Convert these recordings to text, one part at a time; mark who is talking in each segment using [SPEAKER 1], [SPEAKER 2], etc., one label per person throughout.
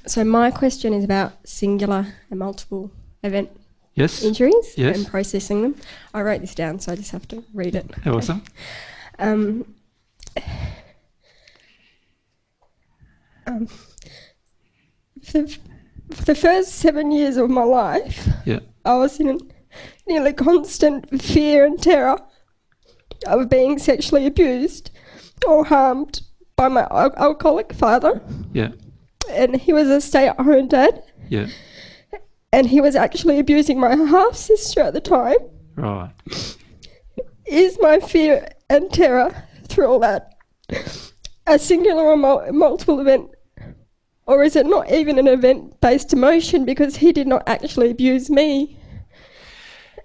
[SPEAKER 1] So my question is about singular and multiple event
[SPEAKER 2] Yes.
[SPEAKER 1] injuries
[SPEAKER 2] Yes.
[SPEAKER 1] and processing them. I wrote this down, so I just have to read it.
[SPEAKER 2] Awesome.
[SPEAKER 1] For the first 7 years of my life,
[SPEAKER 2] Yeah.
[SPEAKER 1] I was in nearly constant fear and terror of being sexually abused or harmed by my alcoholic father.
[SPEAKER 2] Yeah.
[SPEAKER 1] And he was a stay-at-home dad.
[SPEAKER 2] Yeah.
[SPEAKER 1] And he was actually abusing my half-sister at the time.
[SPEAKER 2] Right.
[SPEAKER 1] Is my fear and terror through all that a singular or multiple event? Or is it not even an event-based emotion because he did not actually abuse me?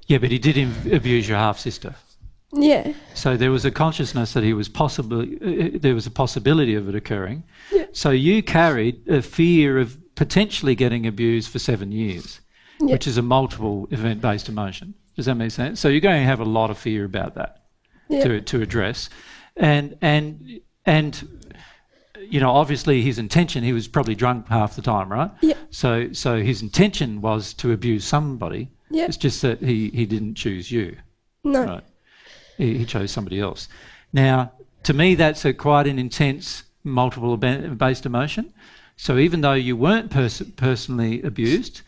[SPEAKER 2] Yeah, but he did abuse your half-sister.
[SPEAKER 1] Yeah.
[SPEAKER 2] So there was a consciousness that he was there was a possibility of it occurring.
[SPEAKER 1] Yeah.
[SPEAKER 2] So you carried a fear of potentially getting abused for 7 years,
[SPEAKER 1] Yeah.
[SPEAKER 2] which is a multiple event-based emotion. Does that make sense? So you're going to have a lot of fear about that to address. And you know, obviously his intention, he was probably drunk half the time, right?
[SPEAKER 1] Yeah.
[SPEAKER 2] So his intention was to abuse somebody.
[SPEAKER 1] Yeah.
[SPEAKER 2] It's just that he didn't choose you.
[SPEAKER 1] No.
[SPEAKER 2] Right. He chose somebody else. Now, to me, that's quite an intense multiple-based emotion. So even though you weren't personally abused,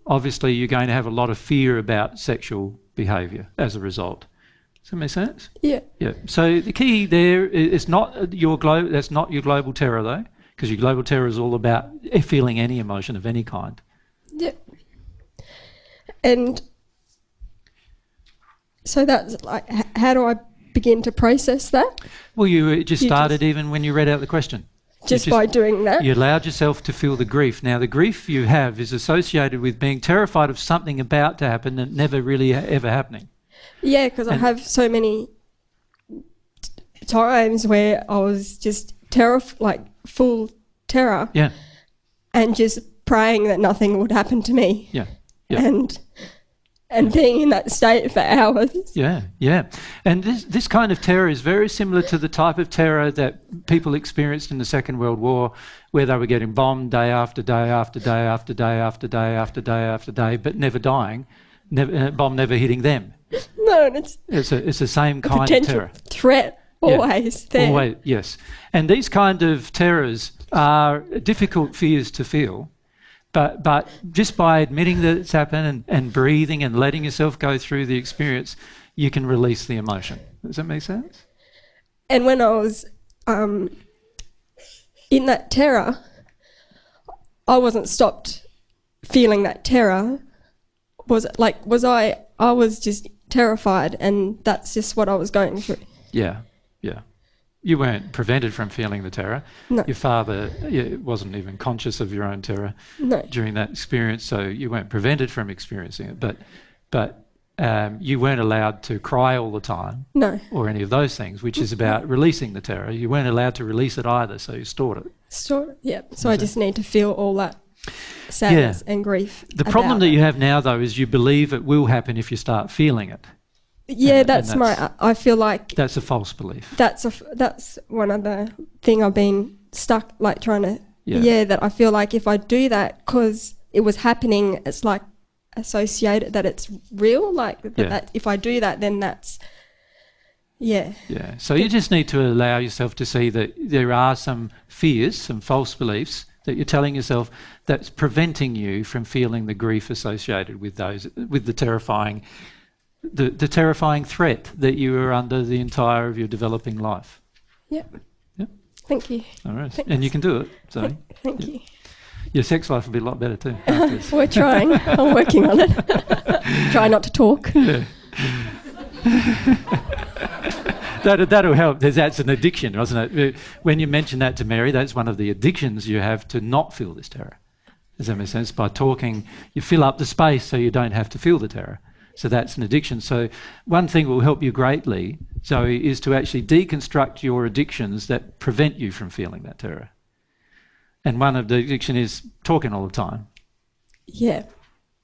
[SPEAKER 2] obviously you're going to have a lot of fear about sexual behaviour as a result. Does that make sense?
[SPEAKER 1] Yeah.
[SPEAKER 2] Yeah. So the key there is not that's not your global terror, though, because your global terror is all about feeling any emotion of any kind.
[SPEAKER 1] Yeah. And so that's like, how do I begin to process that?
[SPEAKER 2] Well, you just
[SPEAKER 1] You
[SPEAKER 2] started even when you read out the question.
[SPEAKER 1] Just by doing that?
[SPEAKER 2] You allowed yourself to feel the grief. Now, the grief you have is associated with being terrified of something about to happen and never really ever happening.
[SPEAKER 1] Yeah, because I have so many times where I was just full terror.
[SPEAKER 2] Yeah.
[SPEAKER 1] And just praying that nothing would happen to me.
[SPEAKER 2] Yeah. Yeah.
[SPEAKER 1] And being in that state for hours.
[SPEAKER 2] Yeah, yeah. And this kind of terror is very similar to the type of terror that people experienced in the Second World War, where they were getting bombed day after day after day after day after day after day after day, but never dying, bomb never hitting them.
[SPEAKER 1] No, it's
[SPEAKER 2] the same kind of terror.
[SPEAKER 1] Threat always there.
[SPEAKER 2] Always, yes. And these kind of terrors are difficult fears to feel. But just by admitting that it's happened and breathing and letting yourself go through the experience, you can release the emotion. Does that make sense?
[SPEAKER 1] And when I was in that terror, I wasn't stopped feeling that terror. I was just terrified, and that's just what I was going through.
[SPEAKER 2] Yeah, yeah. You weren't prevented from feeling the terror.
[SPEAKER 1] No.
[SPEAKER 2] Your father wasn't even conscious of your own terror during that experience, so you weren't prevented from experiencing it. But you weren't allowed to cry all the time, or any of those things, which is about releasing the terror. You weren't allowed to release it either, so you stored it.
[SPEAKER 1] So I just need to feel all that sadness and grief.
[SPEAKER 2] The problem that you have now, though, is you believe it will happen if you start feeling it.
[SPEAKER 1] Yeah, I feel like
[SPEAKER 2] that's a false belief.
[SPEAKER 1] That's one of the thing I've been stuck trying to. Yeah, that I feel like if I do that because it was happening, it's like associated that it's real. That if I do that, then that's. Yeah.
[SPEAKER 2] Yeah. So you just need to allow yourself to see that there are some fears, some false beliefs that you're telling yourself that's preventing you from feeling the grief associated with the terrifying. The terrifying threat that you were under the entire of your developing life.
[SPEAKER 1] Yep.
[SPEAKER 2] Yep.
[SPEAKER 1] Thank you.
[SPEAKER 2] All right. Thanks. And you can do it. So.
[SPEAKER 1] Thank you.
[SPEAKER 2] Your sex life will be a lot better too.
[SPEAKER 1] We're trying. I'm working on it. Try not to talk.
[SPEAKER 2] Yeah. That'll help. That's an addiction, wasn't it? When you mention that to Mary, that's one of the addictions you have to not feel this terror. Does that make sense? By talking, you fill up the space so you don't have to feel the terror. So that's an addiction. So one thing will help you greatly, Zoe, is to actually deconstruct your addictions that prevent you from feeling that terror. And one of the addiction is talking all the time.
[SPEAKER 1] Yeah.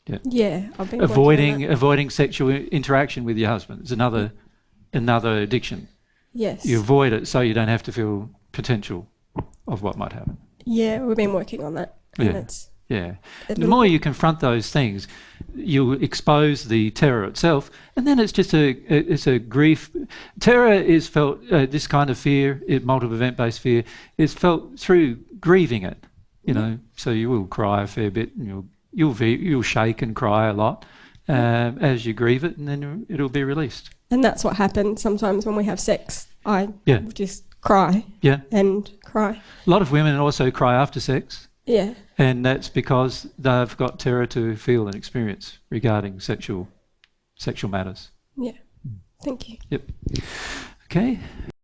[SPEAKER 2] Yeah.
[SPEAKER 1] Yeah. I've been
[SPEAKER 2] avoiding sexual interaction with your husband is another addiction.
[SPEAKER 1] Yes.
[SPEAKER 2] You avoid it so you don't have to feel potential of what might happen.
[SPEAKER 1] Yeah, we've been working on that. And
[SPEAKER 2] Yeah.
[SPEAKER 1] it's
[SPEAKER 2] Yeah.
[SPEAKER 1] a
[SPEAKER 2] The
[SPEAKER 1] little
[SPEAKER 2] more you confront those things, you expose the terror itself, and then it's just it's a grief. Terror is felt, this kind of fear, multiple event-based fear, is felt through grieving it. You know, so you will cry a fair bit, and you'll shake and cry a lot as you grieve it, and then it'll be released.
[SPEAKER 1] And that's what happens sometimes when we have sex. I
[SPEAKER 2] Yeah.
[SPEAKER 1] just cry
[SPEAKER 2] Yeah.
[SPEAKER 1] and cry.
[SPEAKER 2] A lot of women also cry after sex.
[SPEAKER 1] Yeah.
[SPEAKER 2] And that's because they've got terror to feel and experience regarding sexual matters.
[SPEAKER 1] Yeah. Thank you.
[SPEAKER 2] Yep. Okay.